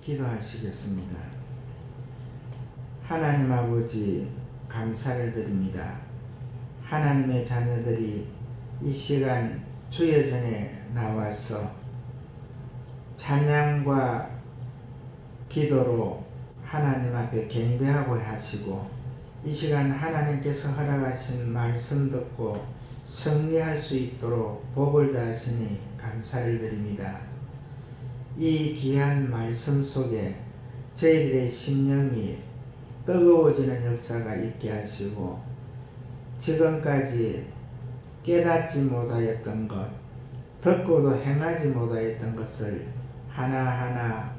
기도하시겠습니다. 하나님 아버지, 감사를 드립니다. 하나님의 자녀들이 이 시간 주의 전에 나와서 찬양과 기도로 하나님 앞에 경배하고 하시고, 이 시간 하나님께서 허락하신 말씀 듣고 승리할 수 있도록 복을 다하시니 감사를 드립니다. 이 귀한 말씀 속에 저희들의 심령이 뜨거워지는 역사가 있게 하시고, 지금까지 깨닫지 못하였던 것, 듣고도 행하지 못하였던 것을 하나하나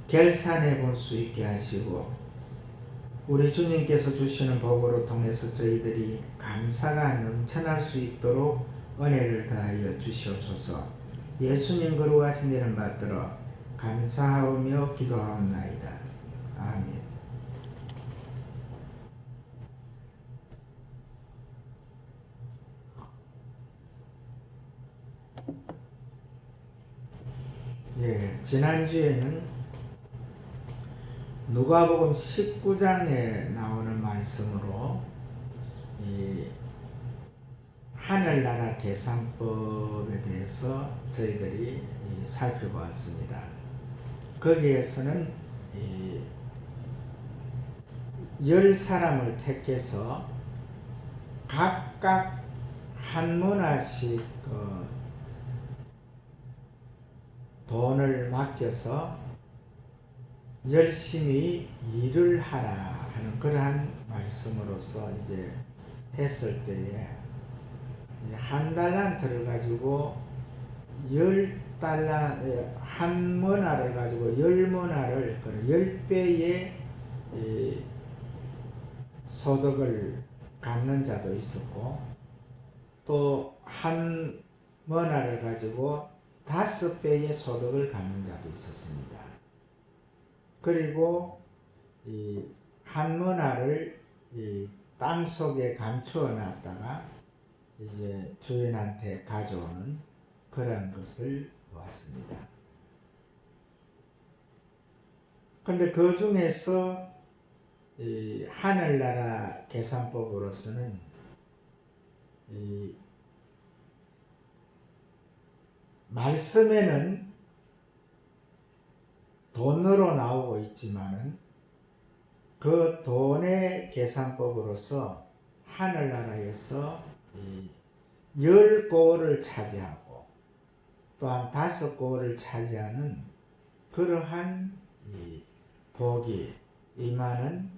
결산해 볼 수 있게 하시고, 우리 주님께서 주시는 복으로 통해서 저희들이 감사가 넘쳐날 수 있도록 은혜를 다하여 주시옵소서. 예수님 거룩하신 이름 받들어 감사하오며 기도하옵나이다. 아멘. 지난주에는 누가복음 19장에 나오는 말씀으로 이 하늘나라 계산법에 대해서 저희들이 살펴보았습니다. 거기에서는 10사람을 택해서 각각 한 문화씩 돈을 맡겨서 열심히 일을 하라 하는 그러한 말씀으로서 이제 했을 때에 한 달란트를 가지고 10달러, 한 문화를 가지고 10문화를 10배의 소득을 갖는 자도 있었고, 또 한 문화를 가지고 5배의 소득을 갖는 자도 있었습니다. 그리고 이 한 문화를 땅 속에 감추어 놨다가 이제 주인한테 가져오는 그런 것을 보았습니다. 그런데 그 중에서 이 하늘나라 계산법으로서는 이 말씀에는 돈으로 나오고 있지만은 그 돈의 계산법으로서 하늘나라에서 10고를 차지하고 또한 5고를 차지하는 그러한 복이 임하는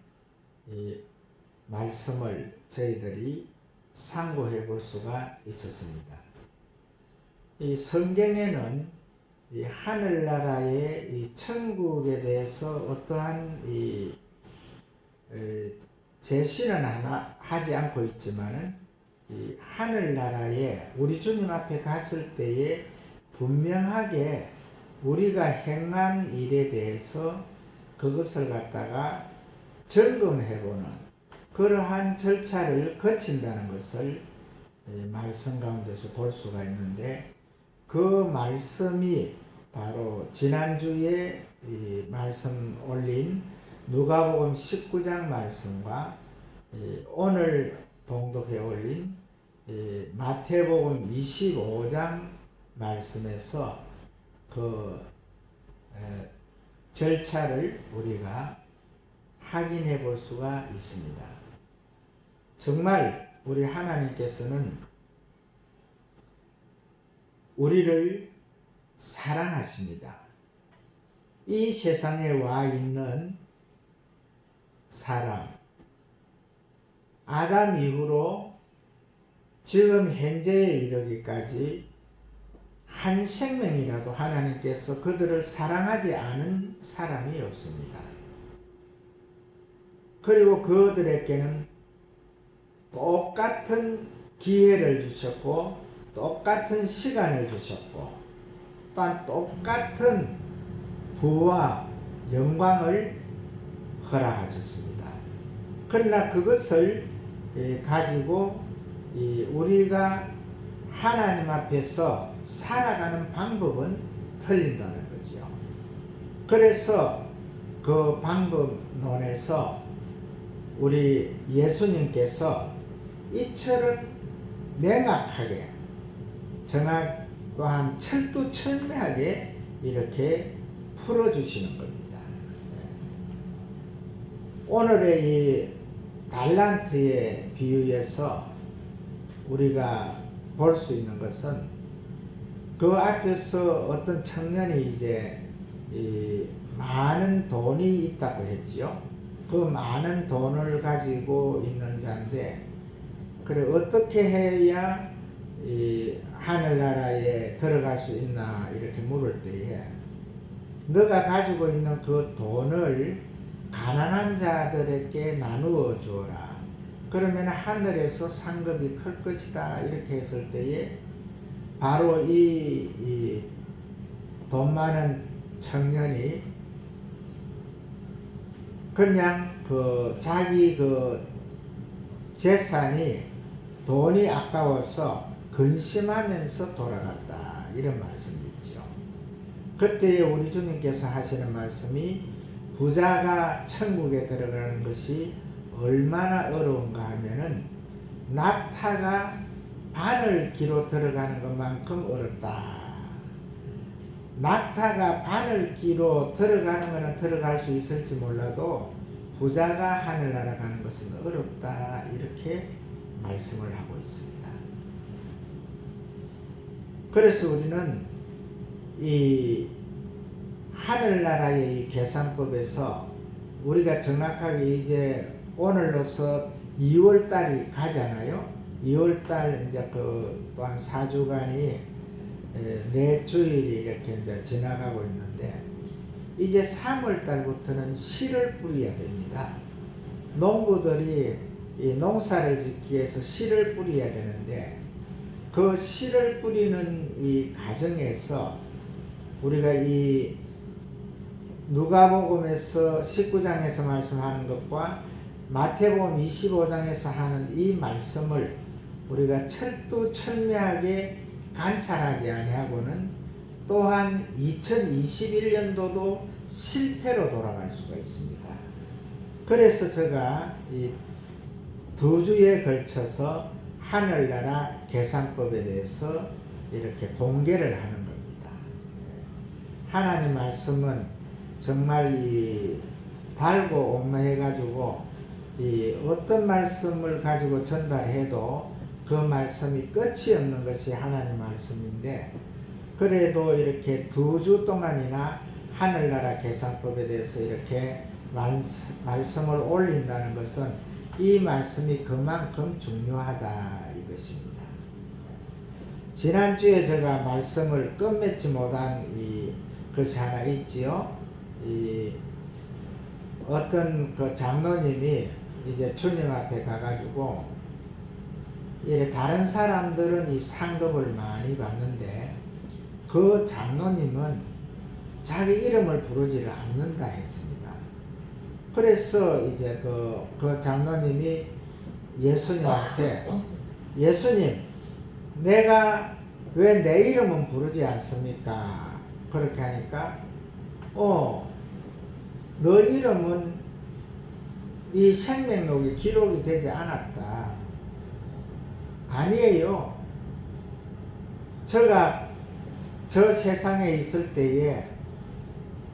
말씀을 저희들이 상고해 볼 수가 있었습니다. 이 성경에는 이 하늘나라의 이 천국에 대해서 어떠한 제시는 하지 않고 있지만은 이 하늘나라에 우리 주님 앞에 갔을 때에 분명하게 우리가 행한 일에 대해서 그것을 갖다가 점검해보는 그러한 절차를 거친다는 것을 말씀 가운데서 볼 수가 있는데, 그 말씀이 바로 지난주에 말씀 올린 누가복음 19장 말씀과 오늘 봉독해 올린 마태복음 25장 말씀에서 그 절차를 우리가 확인해 볼 수가 있습니다. 정말 우리 하나님께서는 우리를 사랑하십니다. 이 세상에 와 있는 사람, 아담 이후로 지금 현재에 이르기까지 한 생명이라도 하나님께서 그들을 사랑하지 않은 사람이 없습니다. 그리고 그들에게는 똑같은 기회를 주셨고, 똑같은 시간을 주셨고, 또한 똑같은 부와 영광을 허락하셨습니다. 그러나 그것을 가지고 우리가 하나님 앞에서 살아가는 방법은 틀린다는 거죠. 그래서 그 방법론에서 우리 예수님께서 이처럼 명확하게 또한 철두철미하게 이렇게 풀어주시는 겁니다. 오늘의 이 달란트의 비유에서 우리가 볼 수 있는 것은 그 앞에서 어떤 청년이 이제 많은 돈이 있다고 했지요. 그 많은 돈을 가지고 있는 자인데, 그래 어떻게 해야 이 하늘나라에 들어갈 수 있나 이렇게 물을 때에, 너가 가지고 있는 그 돈을 가난한 자들에게 나누어 주어라. 그러면 하늘에서 상급이 클 것이다. 이렇게 했을 때에 바로 이 돈 많은 청년이 그냥 자기 재산이 돈이 아까워서 근심하면서 돌아갔다. 이런 말씀이죠. 그때 우리 주님께서 하시는 말씀이, 부자가 천국에 들어가는 것이 얼마나 어려운가 하면은 낙타가 바늘기로 들어가는 것만큼 어렵다. 낙타가 바늘기로 들어가는 것은 들어갈 수 있을지 몰라도 부자가 하늘나라 가는 것은 어렵다. 이렇게 말씀을 하고 있습니다. 그래서 우리는 이 하늘나라의 이 계산법에서 우리가 정확하게 이제 오늘로서 2월달이 가잖아요. 2월달 이제 또한 4주간이 4주일이 이렇게 이제 지나가고 있는데, 이제 3월달부터는 씨를 뿌려야 됩니다. 농부들이 이 농사를 짓기 위해서 씨를 뿌려야 되는데, 그 씨를 뿌리는 이 과정에서 우리가 이 누가복음에서 19장에서 말씀하는 것과 마태복음 25장에서 하는 이 말씀을 우리가 철두철미하게 관찰하지 아니하고는 또한 2021년도도 실패로 돌아갈 수가 있습니다. 그래서 제가 이 2주에 걸쳐서 하늘나라 계산법에 대해서 이렇게 공개를 하는 겁니다. 하나님 말씀은 정말 이 달고 옴해가지고 이 어떤 말씀을 가지고 전달해도 그 말씀이 끝이 없는 것이 하나님 말씀인데, 그래도 이렇게 2주 동안이나 하늘나라 계산법에 대해서 이렇게 말씀을 올린다는 것은 이 말씀이 그만큼 중요하다 이것입니다. 지난주에 제가 말씀을 끝맺지 못한 것이 하나 있지요. 어떤 장로님이 이제 주님 앞에 가가지고, 다른 사람들은 이 상급을 많이 받는데 그 장로님은 자기 이름을 부르지를 않는다 했습니다. 그래서 이제 그 장로님이 예수님한테, 예수님, 내가 왜 내 이름은 부르지 않습니까? 그렇게 하니까, 너 이름은 이 생명록에 기록이 되지 않았다. 아니에요. 제가 저 세상에 있을 때에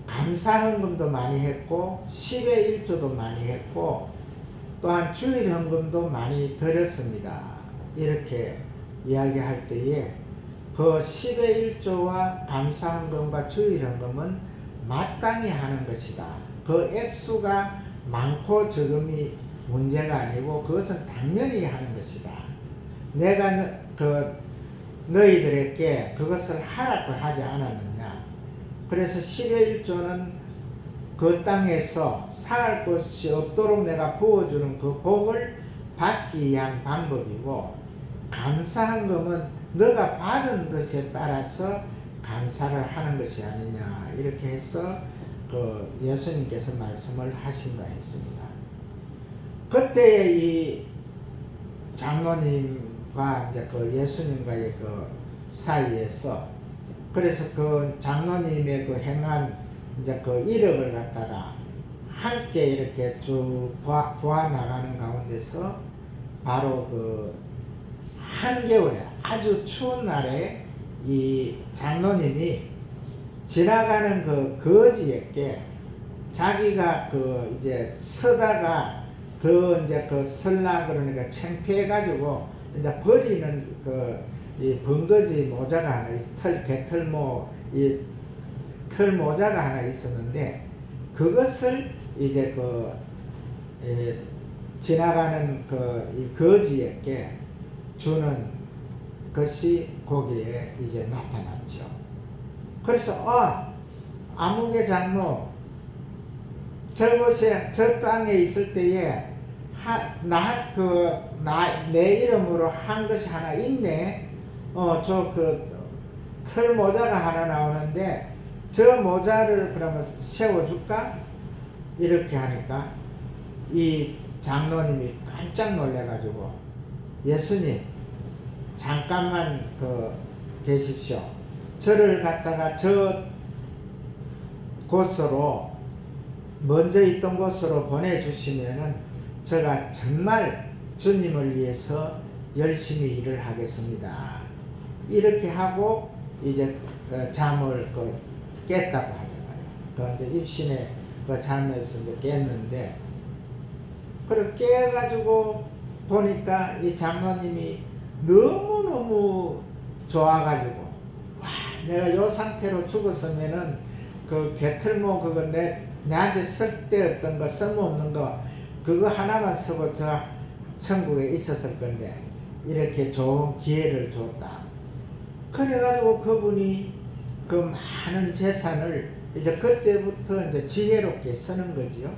감사헌금도 많이 했고 10의 1조도 많이 했고 또한 주일헌금도 많이 드렸습니다. 이렇게 이야기할 때에 그 10의 1조와 감사헌금과 주일헌금은 마땅히 하는 것이다. 그 액수가 많고 적음이 문제가 아니고 그것은 당연히 하는 것이다. 내가 너희들에게 그것을 하라고 하지 않았느냐. 그래서 10의 1조는 그 땅에서 상할 것이 없도록 내가 부어주는 그 복을 받기 위한 방법이고, 감사헌금은 너가 받은 것에 따라서 감사를 하는 것이 아니냐. 이렇게 해서 예수님께서 말씀을 하신다 했습니다. 그때 이 장로님과 이제 예수님과의 사이에서, 그래서 장로님의 행한 이제 그 1억을 갖다가 함께 이렇게 쭉 보아 나가는 가운데서 바로 그 한겨울에 아주 추운 날에 이 장로님이 지나가는 그 거지에게 자기가 그 이제 서다가 더 이제 그 설라 그러니까 창피해 가지고 이제 버리는 그 이 번거지 모자가 하나 개털모 이 털 모자가 하나 있었는데 그것을 이제 그 지나가는 그 이 거지에게 주는 것이 거기에 이제 나타났죠. 그래서 아무개 장로 저곳에 저 땅에 있을 때에 내 이름으로 한 것이 하나 있네. 저 그 털 모자가 하나 나오는데 저 모자를 그러면 세워줄까? 이렇게 하니까 이 장로님이 깜짝 놀래가지고 예수님 잠깐만 계십시오. 저를 갖다가 저 곳으로 먼저 있던 곳으로 보내주시면은 제가 정말 주님을 위해서 열심히 일을 하겠습니다. 이렇게 하고 이제 잠을 깼다고 하잖아요. 이제 입신의 잠에서 이제 깼는데 그렇게 깨가지고 보니까 이 장로님이 너무너무 좋아가지고 와 내가 요 상태로 죽었으면은 그 개털모 그거 내한테 쓸데없던 거 쓸모없는 거 그거 하나만 쓰고 저 천국에 있었을 건데 이렇게 좋은 기회를 줬다. 그래가지고 그분이 그 많은 재산을 이제 그때부터 이제 지혜롭게 쓰는 거지요.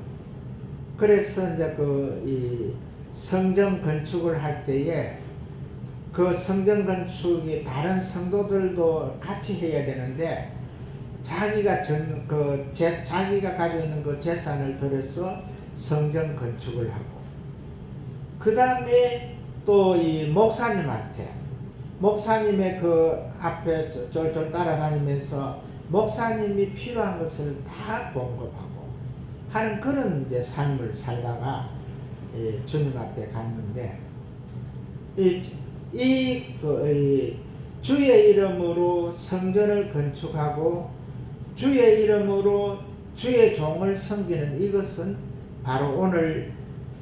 그래서 이제 이 성전 건축을 할 때에 그 성전 건축이 다른 성도들도 같이 해야 되는데 자기가 자기가 가지고 있는 그 재산을 들여서 성전 건축을 하고 그 다음에 또 이 목사님의 그 앞에 쫄쫄 따라다니면서 목사님이 필요한 것을 다 공급하고 하는 그런 이제 삶을 살다가 주님 앞에 갔는데 주의 이름으로 성전을 건축하고 주의 이름으로 주의 종을 섬기는 이것은 바로 오늘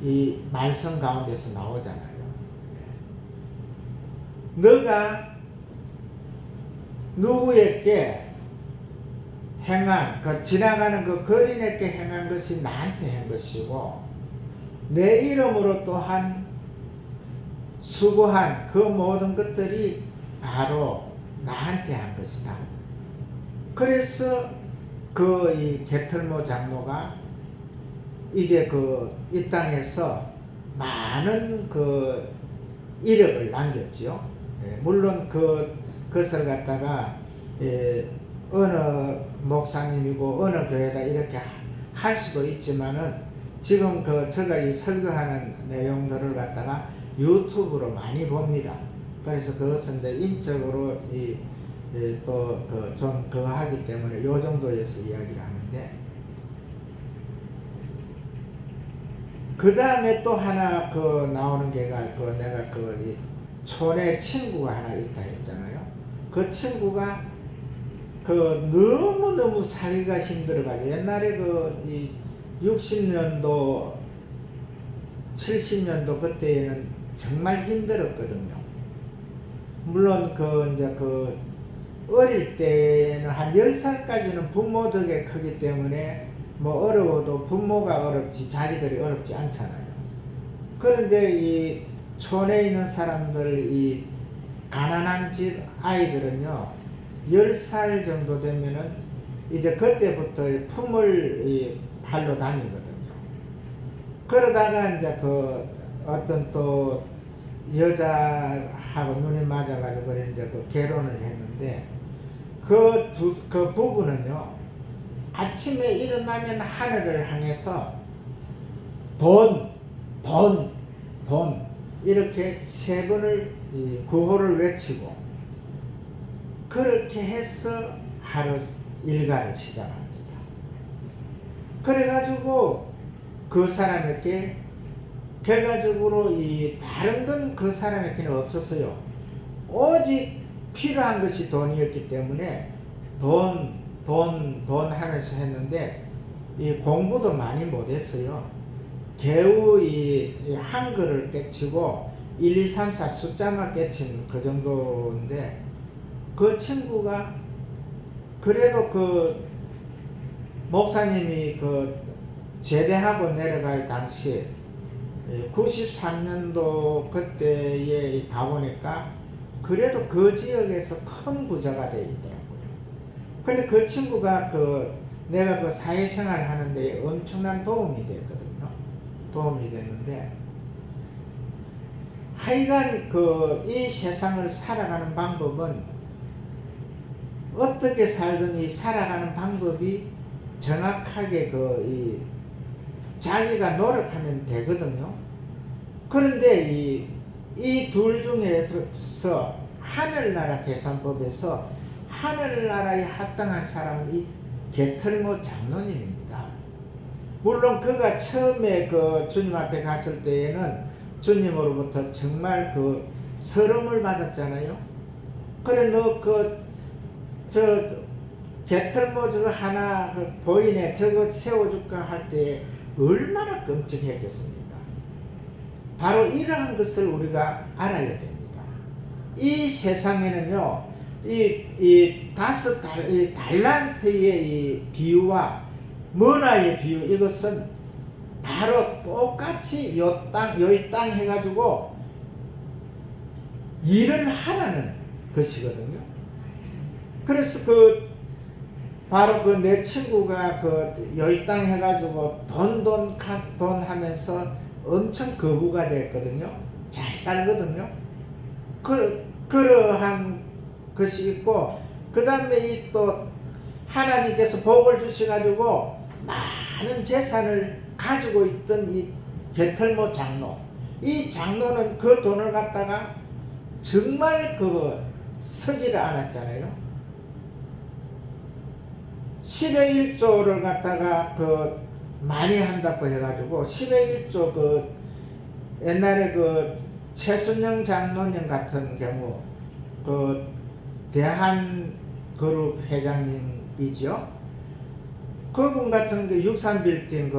이 말씀 가운데서 나오잖아요. 너가 누구에게 행한 지나가는 그 거린에게 행한 것이 나한테 한 것이고 내 이름으로 또한 수고한 그 모든 것들이 바로 나한테 한 것이다. 그래서 이 개털모 장로가 이제 이 땅에서 많은 이력을 남겼지요. 물론 그것을 갖다가 어느 목사님이고 어느 교회다 이렇게 할 수도 있지만은 지금 제가 이 설교하는 내용들을 갖다가 유튜브로 많이 봅니다. 그래서 그것은 이제 인적으로 또 좀 하기 때문에 요 정도에서 이야기를 하는데 그 다음에 또 하나 나오는 게가 내가 이 촌에 친구가 하나 있다 했잖아요. 그 친구가 너무너무 살기가 힘들어가지고 옛날에 이 60년도 70년도 그때에는 정말 힘들었거든요. 물론 이제 어릴 때는 한 10살까지는 부모 덕에 크기 때문에 뭐 어려워도 부모가 어렵지 자기들이 어렵지 않잖아요. 그런데 이 촌에 있는 사람들 이 가난한 집 아이들은요 10살 정도 되면은 이제 그때부터 품을 팔러 다니거든요. 그러다가 이제 어떤 또 여자하고 눈이 맞아가지고 그래 이제 결혼을 했는데 그 부부는요 아침에 일어나면 하늘을 향해서 돈 이렇게 3번을 구호를 외치고 그렇게 해서 하루 일과를 시작합니다. 그래가지고 그 사람에게 결과적으로 이 다른 건 그 사람에게는 없었어요. 오직 필요한 것이 돈이었기 때문에 돈 하면서 했는데 이 공부도 많이 못했어요. 겨우 이 한글을 깨치고 1, 2, 3, 4 숫자만 깨친 그 정도인데 그 친구가 그래도 그 목사님이 그 제대하고 내려갈 당시에 93년도 그때에 가보니까 그래도 그 지역에서 큰 부자가 되어 있더라고요. 근데 그 친구가 내가 그 사회생활 하는데 엄청난 도움이 됐거든요. 도움이 됐는데 하여간 이 세상을 살아가는 방법은 어떻게 살든 이 살아가는 방법이 정확하게 자기가 노력하면 되거든요. 그런데 이 둘 중에서 하늘나라 계산법에서 하늘나라에 합당한 사람은 이 게털모 장로님입니다. 물론 그가 처음에 주님 앞에 갔을 때에는 주님으로부터 정말 서름을 받았잖아요. 그래 게털모 저거 하나 보이네 저거 세워줄까 할 때 얼마나 끔찍했겠습니까? 바로 이러한 것을 우리가 알아야 됩니다. 이 세상에는요, 이 달란트의 이 비유와 머나의 비유, 이것은 바로 똑같이 요 땅 해가지고 일을 하라는 것이거든요. 그래서 바로 내 친구가 여기 땅 해가지고 돈 하면서 엄청 거부가 됐거든요. 잘 살거든요. 그러한 것이 있고, 그 다음에 또 하나님께서 복을 주셔가지고 많은 재산을 가지고 있던 이 게털모 장로, 이 장로는 그 돈을 갖다가 정말 쓰지를 않았잖아요. 10의 1조를 갖다가 많이 한다고 해가지고 10의 1조 옛날에 최순영 장로님 같은 경우 대한그룹 회장님이죠. 그분 같은 63빌딩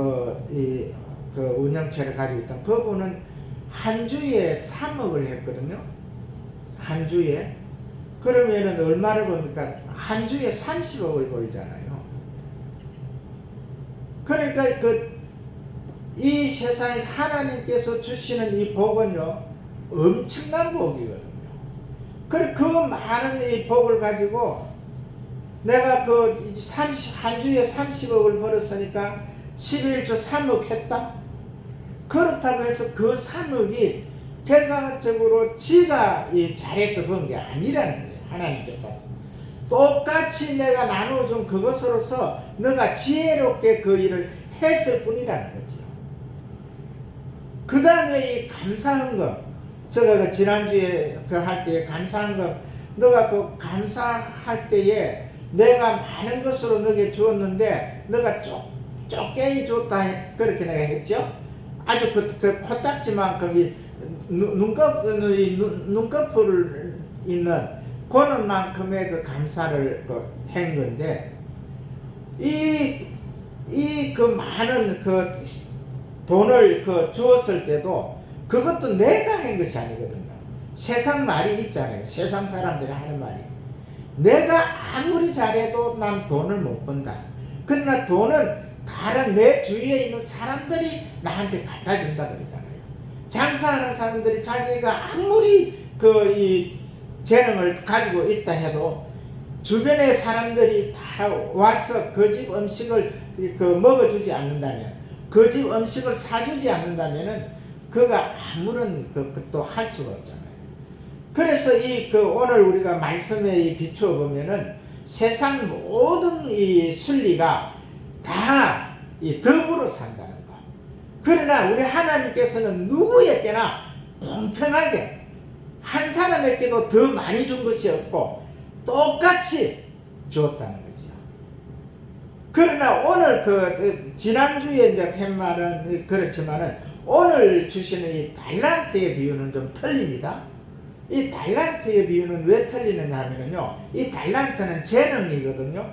운영체를 가지고 있던 그분은 한 주에 3억을 했거든요. 한 주에. 그러면은 얼마를 벌니까 한 주에 30억을 벌잖아요. 그러니까 이 세상에 하나님께서 주시는 이 복은요, 엄청난 복이거든요. 그 많은 이 복을 가지고 내가 한 주에 30억을 벌었으니까 11조 3억 했다? 그렇다고 해서 그 3억이 결과적으로 지가 잘해서 번 게 아니라는 거예요. 하나님께서 똑같이 내가 나눠준 그것으로서 너가 지혜롭게 그 일을 했을 뿐이라는 거죠. 그 다음에 이 감사헌금, 제가 지난주에 할 때 감사헌금, 너가 감사할 때에 내가 많은 것으로 너에게 주었는데 너가 쪼개이 줬다, 그렇게 내가 했죠. 아주 코딱지만큼 눈꺼풀 있는 그런 만큼의 감사를 한 건데, 많은 돈을 주었을 때도 그것도 내가 한 것이 아니거든요. 세상 말이 있잖아요. 세상 사람들이 하는 말이. 내가 아무리 잘해도 난 돈을 못 번다. 그러나 돈은 다른 내 주위에 있는 사람들이 나한테 갖다 준다 그러잖아요. 장사하는 사람들이 자기가 아무리 재능을 가지고 있다 해도 주변의 사람들이 다 와서 그 집 음식을 먹어주지 않는다면, 그 집 음식을 사주지 않는다면은 그가 아무런 것도 할 수가 없잖아요. 그래서 오늘 우리가 말씀에 비추어 보면은 세상 모든 이 순리가 다 덕으로 산다는 거. 그러나 우리 하나님께서는 누구에게나 공평하게 한 사람에게도 더 많이 준 것이 없고 똑같이 주었다는 거죠. 그러나 오늘 지난주에 이제 한 말은 그렇지만은 오늘 주시는 이 달란트의 비유는 좀 틀립니다. 이 달란트의 비유는 왜 틀리느냐 하면요. 이 달란트는 재능이거든요.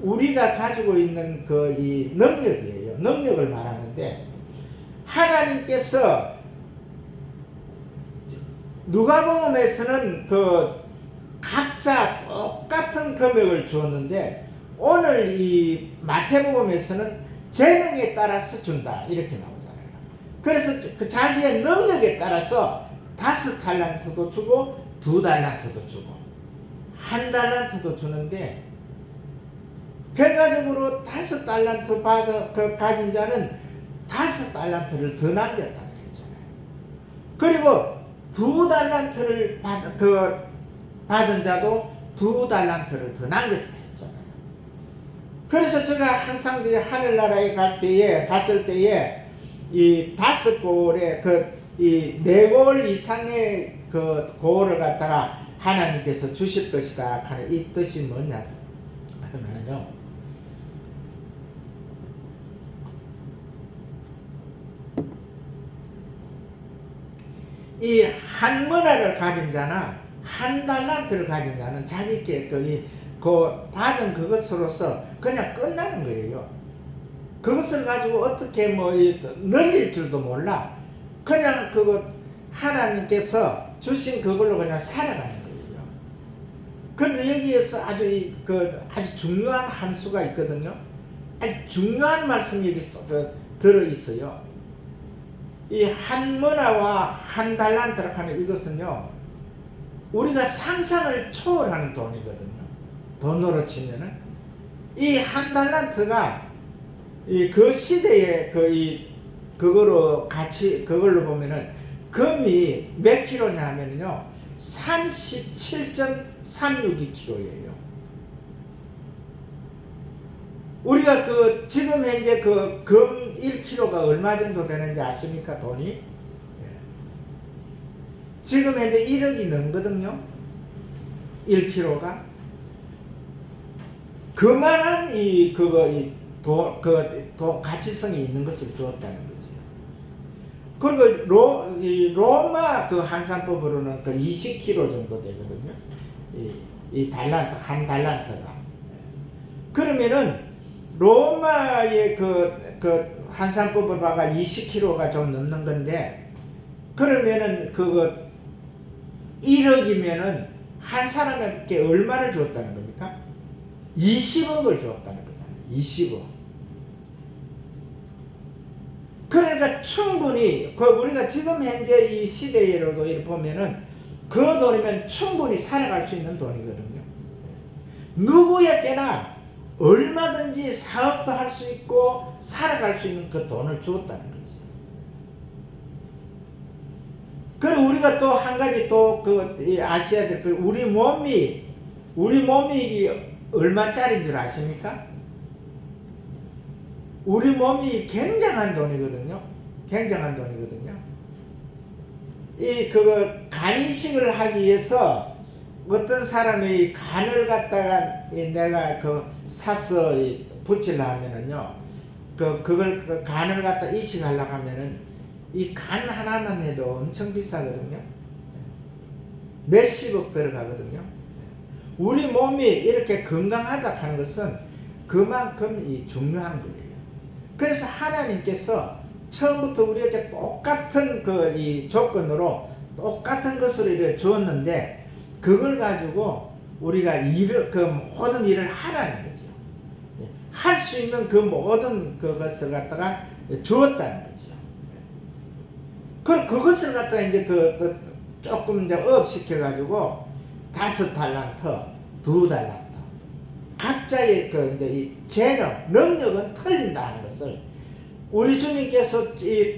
우리가 가지고 있는 이 능력이에요. 능력을 말하는데 하나님께서 누가복음에서는 각자 똑같은 금액을 주었는데 오늘 이 마태복음에서는 재능에 따라서 준다 이렇게 나오잖아요. 그래서 자기의 능력에 따라서 5달란트도 주고 2달란트도 주고 1달란트도 주는데 결과적으로 5달란트 가진 자는 5달란트를 더 남겼다 그랬잖아요. 그리고 2달란트를 받은 자도 2달란트를 더 남겼다 했잖아요. 그래서 제가 항상 하늘나라에 갔을 때에 이 5골에 이 4골 이상의 고를 갖다가 하나님께서 주실 것이다 하는 이 뜻이 뭐냐 하면요. 이 한 문화를 가진 자나 1달란트를 가진 자는 자기께 받은 그것으로서 그냥 끝나는 거예요. 그것을 가지고 어떻게 늘릴 줄도 몰라. 그냥 하나님께서 주신 그걸로 그냥 살아가는 거예요. 그런데 여기에서 아주 중요한 한 수가 있거든요. 아주 중요한 말씀이 들어있어요. 이 한 문화와 1달란트를 하는 이것은요, 우리가 상상을 초월하는 돈이거든요. 돈으로 치면은 이 1달란트가 그 시대에 그걸로 보면은 금이 몇 킬로냐 하면요 37.362kg예요. 우리가 지금 현재 금 1kg가 얼마 정도 되는지 아십니까? 돈이? 지금 현재 1억이 넘거든요. 1kg가. 그만한 가치성이 있는 것을 주었다는 거죠. 그리고 로마 환산법으로는 20kg 정도 되거든요. 이 달란트, 1달란트가. 그러면은 로마의 환산법을 봐가 20kg가 좀 넘는 건데, 그러면은 1억이면은 한 사람에게 얼마를 줬다는 겁니까? 20억을 줬다는 거잖아요. 20억. 그러니까 충분히 우리가 지금 현재 이 시대로도 보면은 그 돈이면 충분히 살아갈 수 있는 돈이거든요. 누구에게나 얼마든지 사업도 할 수 있고 살아갈 수 있는 그 돈을 주었다는 거지. 그리고 우리가 또 한 가지 아셔야 될 우리 몸이 얼마짜리인 줄 아십니까? 우리 몸이 굉장한 돈이거든요. 굉장한 돈이거든요. 간이식을 하기 위해서 어떤 사람이 간을 갖다가 내가 사서 붙이려 하면은요, 그걸 간을 갖다 이식하려고 하면은 이 간 하나만 해도 엄청 비싸거든요. 몇십억 들어가거든요. 우리 몸이 이렇게 건강하다 하는 것은 그만큼 중요한 거예요. 그래서 하나님께서 처음부터 우리에게 똑같은 이 조건으로 똑같은 것을 이렇게 주었는데, 그걸 가지고 우리가 모든 일을 하라는 거죠. 할 수 있는 모든 그것을 갖다가 주었다는 거죠. 그것을 갖다가 이제 조금 이제 업시켜가지고 5달란트, 2달란트. 각자의 이제 이 재능, 능력은 틀린다는 것을 우리 주님께서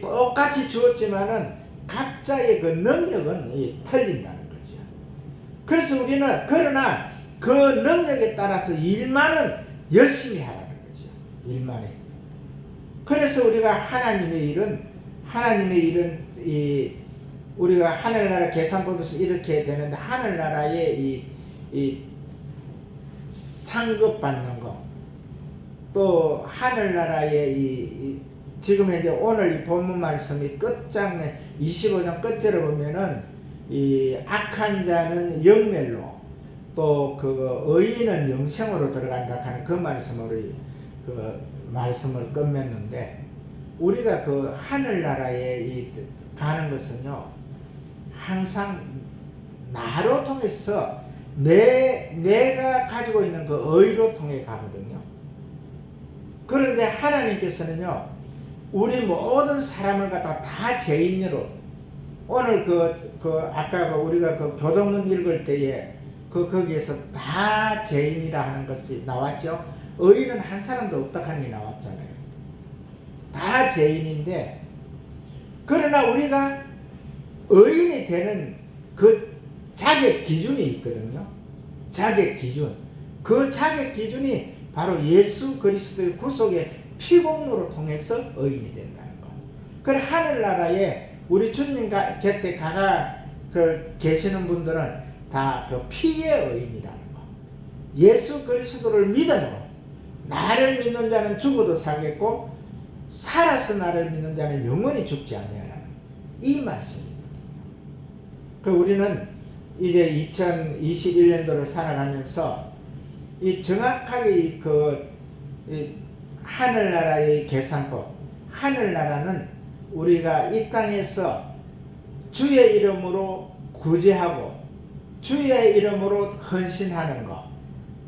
똑같이 주었지만은 각자의 능력은 틀린다는 거죠. 그래서 우리는 그러나 그 능력에 따라서 일만은 열심히 하라는 거죠. 일만에. 그래서 우리가 하나님의 일은 우리가 하늘나라 계산법에서 이렇게 되는데, 하늘나라의 이 상급 받는 거, 또 하늘나라의 지금 현재 오늘 이 본문 말씀이 끝장내 25장 끝절에 보면은 이 악한 자는 영멸로 또 그 의인은 영생으로 들어간다 하는 그 말씀으로 그 말씀을 끝맺는데, 우리가 그 하늘나라에 가는 것은요 항상 나로 통해서 내가 가지고 있는 그 의로 통해 가거든요. 그런데 하나님께서는요 우리 모든 사람을 갖다가 다 죄인으로, 오늘 아까 우리가 그 교동문 읽을 때에 거기에서 다 죄인이라 하는 것이 나왔죠. 의인은 한 사람도 없다 하는 게 나왔잖아요. 다 죄인인데, 그러나 우리가 의인이 되는 그 자격 기준이 있거든요. 자격 기준. 그 자격 기준이 바로 예수 그리스도의 구속의 피공로로 통해서 의인이 된다는 거. 그래 하늘나라에 우리 주님 곁에 계시는 분들은 다 그 피의 의인이라는 거. 예수 그리스도를 믿음으로 나를 믿는 자는 죽어도 살겠고 살아서 나를 믿는 자는 영원히 죽지 아니하라는 이 말씀입니다. 우리는 이제 2021년도를 살아가면서 이 정확하게 이 하늘나라의 계산법, 하늘나라는 우리가 이 땅에서 주의 이름으로 구제하고 주의 이름으로 헌신하는 것,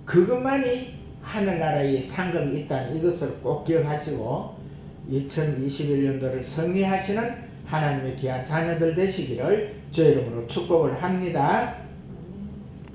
그것만이 하늘나라의 상급이 있다는 이것을 꼭 기억하시고 2021년도를 승리하시는 하나님의 귀한 자녀들 되시기를 주의 이름으로 축복을 합니다.